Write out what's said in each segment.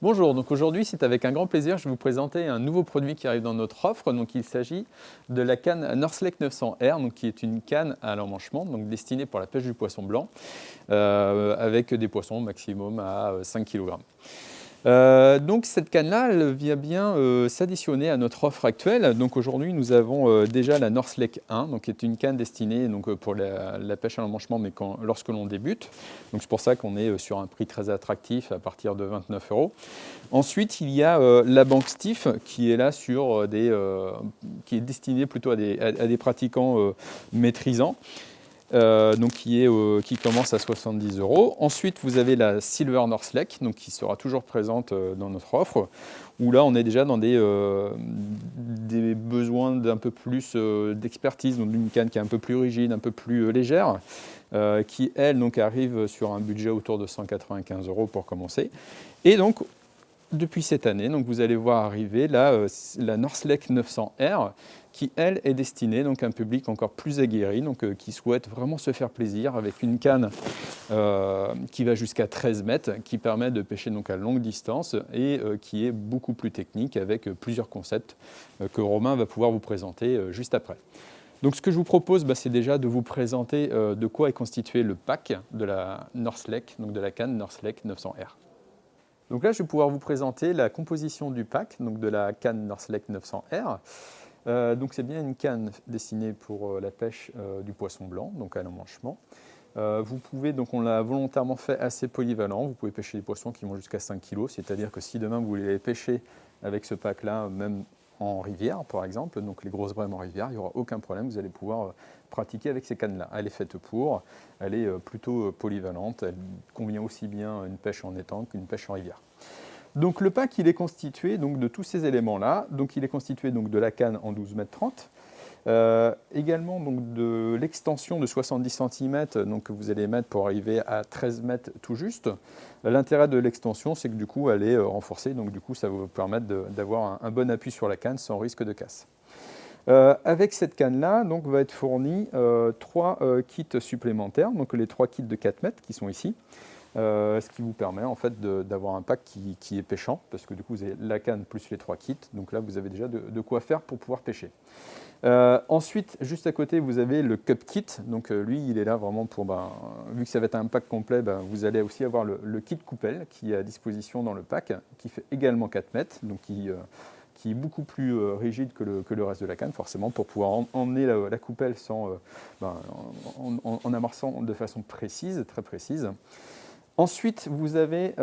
Bonjour, donc aujourd'hui c'est avec un grand plaisir que je vais vous présenter un nouveau produit qui arrive dans notre offre. Donc il s'agit de la canne Northleck 900R, donc qui est une canne à l'emmanchement, donc destinée pour la pêche du poisson blanc, avec des poissons maximum à 5 kg. Donc cette canne-là, elle vient bien s'additionner à notre offre actuelle. Donc aujourd'hui, nous avons déjà la Northleck 1, donc qui est une canne destinée donc, pour la pêche à l'emmanchement, mais lorsque l'on débute. Donc c'est pour ça qu'on est sur un prix très attractif à partir de 29 €. Ensuite, il y a la banque Stiff qui est là sur qui est destinée plutôt à des pratiquants maîtrisants. Donc qui commence à 70 €. Ensuite, vous avez la Silver Northleck, donc qui sera toujours présente dans notre offre, où là, on est déjà dans des besoins d'un peu plus d'expertise, donc d'une canne qui est un peu plus rigide, un peu plus légère, qui, elle, donc, arrive sur un budget autour de 195 € pour commencer. Et donc, depuis cette année, donc vous allez voir arriver la Northleck 900R, qui, elle, est destinée donc, à un public encore plus aguerri, donc, qui souhaite vraiment se faire plaisir avec une canne qui va jusqu'à 13 mètres, qui permet de pêcher donc, à longue distance et qui est beaucoup plus technique avec plusieurs concepts que Romain va pouvoir vous présenter juste après. Donc ce que je vous propose, c'est déjà de vous présenter de quoi est constitué le pack de la Northleck, donc de la canne Northleck 900R. Donc là, je vais pouvoir vous présenter la composition du pack, donc de la canne Northleck 900R. Donc c'est bien une canne destinée pour la pêche du poisson blanc, donc à l'emmanchement. Vous pouvez, donc on l'a volontairement fait assez polyvalent, vous pouvez pêcher des poissons qui vont jusqu'à 5 kg, c'est-à-dire que si demain vous voulez les pêcher avec ce pack-là, même en rivière par exemple, donc les grosses brèmes en rivière, il n'y aura aucun problème, vous allez pouvoir pratiquer avec ces cannes-là. Elle est faite pour, elle est plutôt polyvalente, elle convient aussi bien à une pêche en étang qu'une pêche en rivière. Donc le pack, il est constitué donc, de tous ces éléments-là. Donc il est constitué donc, de la canne en 12 mètres 30, également donc, de l'extension de 70 cm donc, que vous allez mettre pour arriver à 13 mètres tout juste. L'intérêt de l'extension, c'est que du coup, elle est renforcée, donc du coup, ça va vous permettre d'avoir un bon appui sur la canne sans risque de casse. Avec cette canne-là, donc, va être fourni 3 kits supplémentaires, donc les 3 kits de 4 mètres qui sont ici. Ce qui vous permet en fait d'avoir un pack qui est pêchant, parce que du coup vous avez la canne plus les 3 kits, donc là vous avez déjà de quoi faire pour pouvoir pêcher. Ensuite, juste à côté, vous avez le Cup Kit, donc lui il est là vraiment pour, vu que ça va être un pack complet, vous allez aussi avoir le kit coupelle qui est à disposition dans le pack, qui fait également 4 mètres, donc qui est beaucoup plus rigide que le reste de la canne, forcément, pour pouvoir emmener la coupelle en amorçant de façon précise, très précise. Ensuite, vous avez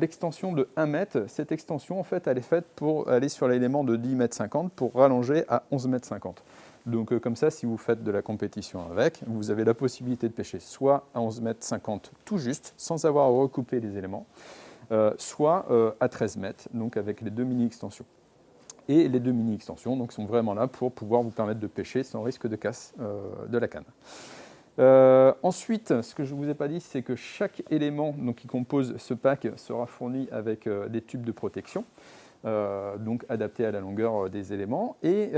l'extension de 1 mètre. Cette extension, en fait, elle est faite pour aller sur l'élément de 10 mètres 50 pour rallonger à 11 mètres 50. Donc, comme ça, si vous faites de la compétition avec, vous avez la possibilité de pêcher soit à 11 mètres 50 tout juste, sans avoir à recouper les éléments, soit à 13 mètres, donc avec les 2 mini-extensions. Et les 2 mini-extensions donc, sont vraiment là pour pouvoir vous permettre de pêcher sans risque de casse de la canne. Ensuite, ce que je ne vous ai pas dit, c'est que chaque élément qui compose ce pack sera fourni avec des tubes de protection, donc adaptés à la longueur des éléments. Et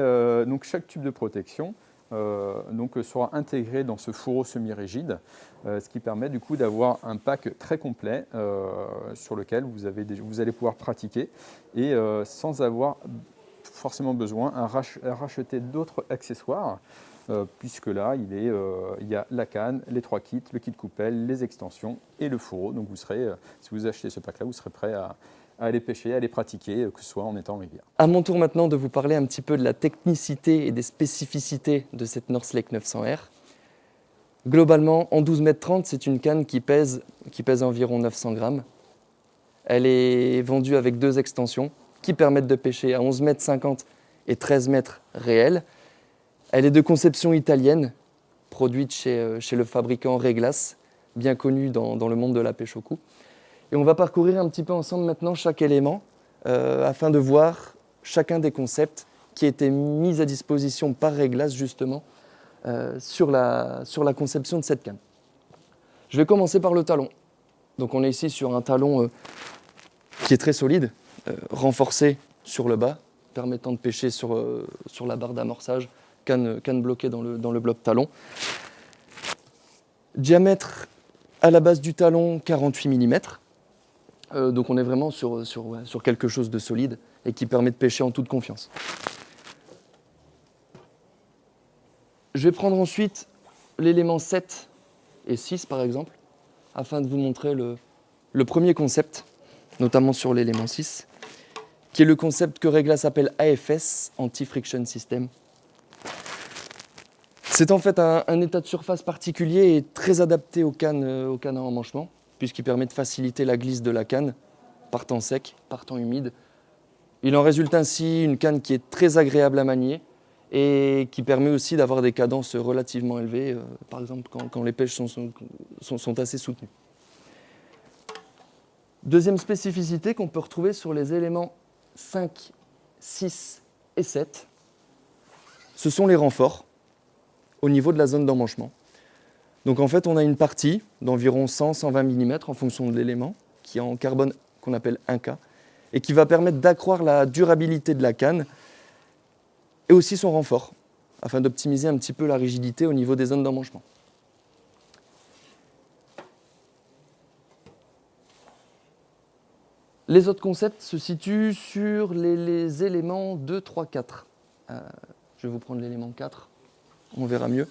donc chaque tube de protection sera intégré dans ce fourreau semi-rigide, ce qui permet du coup d'avoir un pack très complet sur lequel vous allez pouvoir pratiquer et sans avoir forcément besoin à racheter d'autres accessoires. Puisque là, il y a la canne, les 3 kits, le kit coupelle, les extensions et le fourreau. Donc vous serez, si vous achetez ce pack-là, vous serez prêt à aller pêcher, à aller pratiquer, que ce soit en étang ou en rivière. À mon tour maintenant de vous parler un petit peu de la technicité et des spécificités de cette Northleck 900R. Globalement, en 12 mètres 30, c'est une canne qui pèse environ 900 grammes. Elle est vendue avec 2 extensions qui permettent de pêcher à 11 mètres 50 et 13 mètres réels. Elle est de conception italienne, produite chez le fabricant Reglas, bien connu dans le monde de la pêche au coup. Et on va parcourir un petit peu ensemble maintenant chaque élément afin de voir chacun des concepts qui étaient mis à disposition par Reglas justement sur la conception de cette canne. Je vais commencer par le talon. Donc on est ici sur un talon qui est très solide, renforcé sur le bas, permettant de pêcher sur la barre d'amorçage, canne bloquée dans le bloc talon. Diamètre à la base du talon 48 mm, Donc on est vraiment sur quelque chose de solide et qui permet de pêcher en toute confiance. Je vais prendre ensuite l'élément 7 et 6 par exemple, afin de vous montrer le premier concept, notamment sur l'élément 6, qui est le concept que Reglas appelle AFS, Anti-Friction System. C'est en fait un état de surface particulier et très adapté aux cannes à emmanchement, puisqu'il permet de faciliter la glisse de la canne par temps sec, par temps humide. Il en résulte ainsi une canne qui est très agréable à manier et qui permet aussi d'avoir des cadences relativement élevées, par exemple quand les pêches sont assez soutenues. Deuxième spécificité qu'on peut retrouver sur les éléments 5, 6 et 7, ce sont les renforts au niveau de la zone d'emmanchement. Donc en fait, on a une partie d'environ 100-120 mm en fonction de l'élément, qui est en carbone qu'on appelle 1K, et qui va permettre d'accroître la durabilité de la canne et aussi son renfort, afin d'optimiser un petit peu la rigidité au niveau des zones d'emmanchement. Les autres concepts se situent sur les éléments 2, 3, 4. Je vais vous prendre l'élément 4, on verra mieux.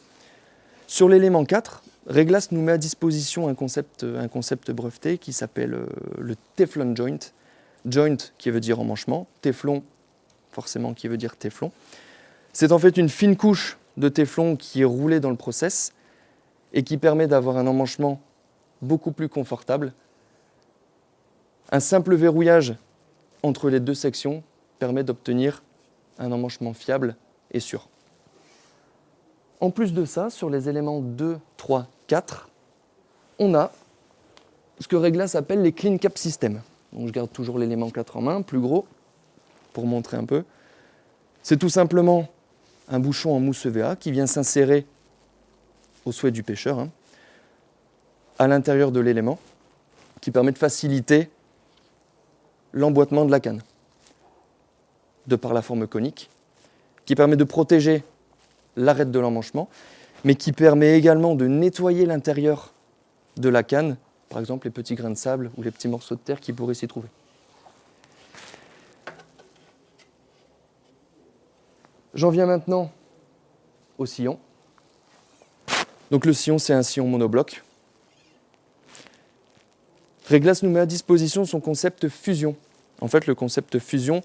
Sur l'élément 4, Reglas nous met à disposition un concept breveté qui s'appelle le Teflon Joint. Joint qui veut dire emmanchement, Teflon forcément qui veut dire téflon. C'est en fait une fine couche de téflon qui est roulée dans le process et qui permet d'avoir un emmanchement beaucoup plus confortable. Un simple verrouillage entre les deux sections permet d'obtenir un emmanchement fiable et sûr. En plus de ça, sur les éléments 2, 3, 4, on a ce que Reglas appelle les clean cap systems. Donc je garde toujours l'élément 4 en main, plus gros, pour montrer un peu. C'est tout simplement un bouchon en mousse EVA qui vient s'insérer au souhait du pêcheur, à l'intérieur de l'élément, qui permet de faciliter l'emboîtement de la canne, de par la forme conique, qui permet de protéger l'arête de l'emmanchement, mais qui permet également de nettoyer l'intérieur de la canne, par exemple les petits grains de sable ou les petits morceaux de terre qui pourraient s'y trouver. J'en viens maintenant au sillon. Donc le sillon, c'est un sillon monobloc. Reglas nous met à disposition son concept fusion. En fait, le concept fusion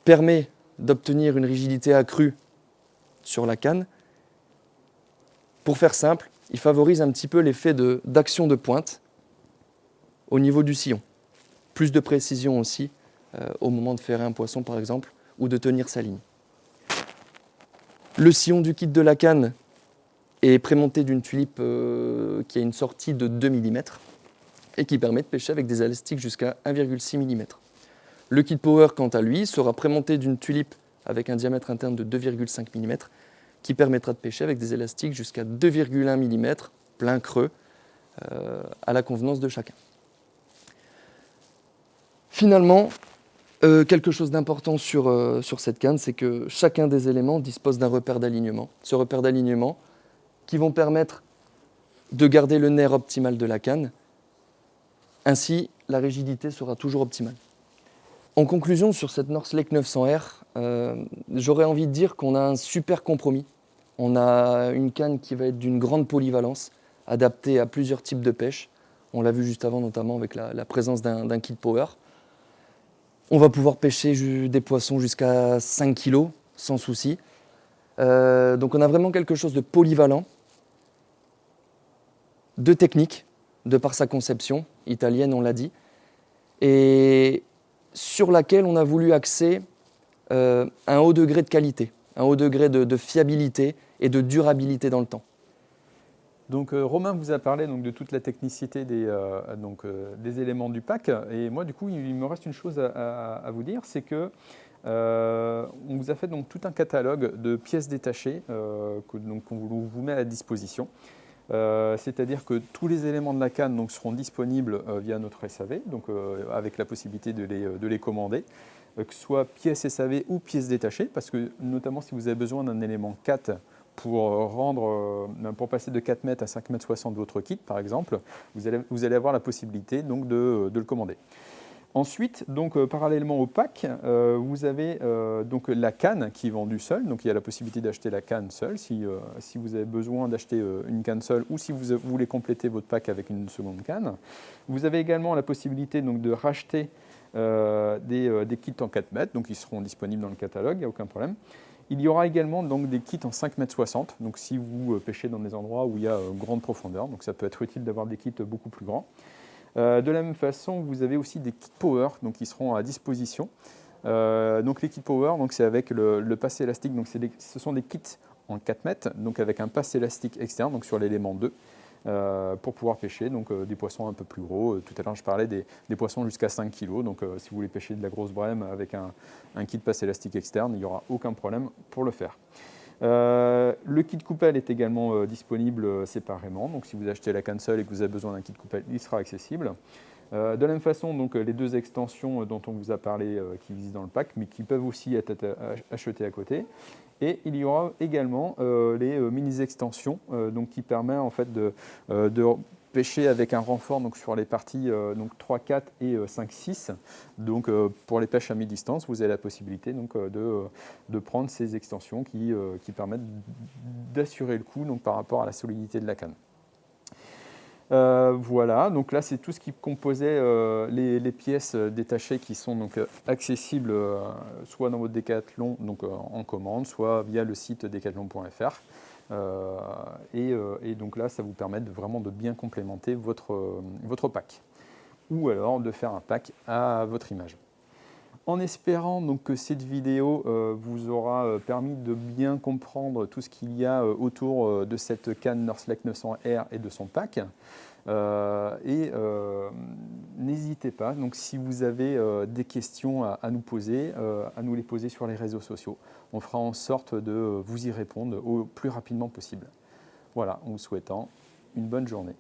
permet d'obtenir une rigidité accrue sur la canne. Pour faire simple, il favorise un petit peu l'effet d'action de pointe au niveau du sillon. Plus de précision aussi au moment de ferrer un poisson par exemple ou de tenir sa ligne. Le sillon du kit de la canne est prémonté d'une tulipe qui a une sortie de 2 mm et qui permet de pêcher avec des élastiques jusqu'à 1,6 mm. Le kit Power, quant à lui, sera prémonté d'une tulipe avec un diamètre interne de 2,5 mm qui permettra de pêcher avec des élastiques jusqu'à 2,1 mm, plein creux, à la convenance de chacun. Finalement, quelque chose d'important sur cette canne, c'est que chacun des éléments dispose d'un repère d'alignement. Ce repère d'alignement qui vont permettre de garder le nerf optimal de la canne. Ainsi, la rigidité sera toujours optimale. En conclusion, sur cette North Lake 900R, j'aurais envie de dire qu'on a un super compromis. On a une canne qui va être d'une grande polyvalence, adaptée à plusieurs types de pêche. On l'a vu juste avant, notamment avec la présence d'un kit Power. On va pouvoir pêcher des poissons jusqu'à 5 kg, sans souci. Donc on a vraiment quelque chose de polyvalent, de technique, de par sa conception, italienne on l'a dit, et sur laquelle on a voulu axer un haut degré de qualité, un haut degré de fiabilité et de durabilité dans le temps. Donc Romain vous a parlé donc, de toute la technicité des éléments du pack, et moi du coup il me reste une chose à vous dire, c'est que on vous a fait donc tout un catalogue de pièces détachées qu'on vous met à disposition. C'est-à-dire que tous les éléments de la canne donc, seront disponibles via notre SAV, donc, avec la possibilité de les commander, que ce soit pièces SAV ou pièces détachées, parce que notamment si vous avez besoin d'un élément 4, pour passer de 4 mètres à 5,60 m votre kit, par exemple, vous allez avoir la possibilité donc, de le commander. Ensuite, donc, parallèlement au pack, vous avez donc la canne qui est vendue seule. Donc il y a la possibilité d'acheter la canne seule si vous avez besoin d'acheter une canne seule ou si vous voulez compléter votre pack avec une seconde canne. Vous avez également la possibilité donc, de racheter des kits en 4 mètres, donc ils seront disponibles dans le catalogue, il n'y a aucun problème. Il y aura également donc, des kits en 5,60 m, donc si vous pêchez dans des endroits où il y a grande profondeur, donc ça peut être utile d'avoir des kits beaucoup plus grands. De la même façon, vous avez aussi des kits Power donc, qui seront à disposition. Donc les kits Power, c'est avec le passe élastique, donc ce sont des kits en 4 mètres, donc avec un passe élastique externe, donc sur l'élément 2, pour pouvoir pêcher donc, des poissons un peu plus gros. Tout à l'heure, je parlais des poissons jusqu'à 5 kg, donc si vous voulez pêcher de la grosse brème avec un kit passe élastique externe, il n'y aura aucun problème pour le faire. Le kit coupelle est également disponible séparément, donc si vous achetez la canne seule et que vous avez besoin d'un kit coupelle, il sera accessible. De la même façon, donc, les deux extensions dont on vous a parlé qui visent dans le pack, mais qui peuvent aussi être achetées à côté. Et il y aura également les mini-extensions donc, qui permettent en fait, de pêcher avec un renfort donc, sur les parties donc 3, 4 et 5, 6. Donc pour les pêches à mi-distance, vous avez la possibilité donc, de prendre ces extensions qui permettent d'assurer le coup donc, par rapport à la solidité de la canne. Voilà, donc là c'est tout ce qui composait les pièces détachées qui sont donc accessibles soit dans votre Decathlon donc, en commande, soit via le site decathlon.fr. Et donc là, ça vous permet vraiment de bien complémenter votre pack. Ou alors de faire un pack à votre image. En espérant donc, que cette vidéo vous aura permis de bien comprendre tout ce qu'il y a autour de cette canne Northleck 900R et de son pack. N'hésitez pas, donc, si vous avez des questions à nous poser, à nous les poser sur les réseaux sociaux. On fera en sorte de vous y répondre au plus rapidement possible. Voilà, en vous souhaitant une bonne journée.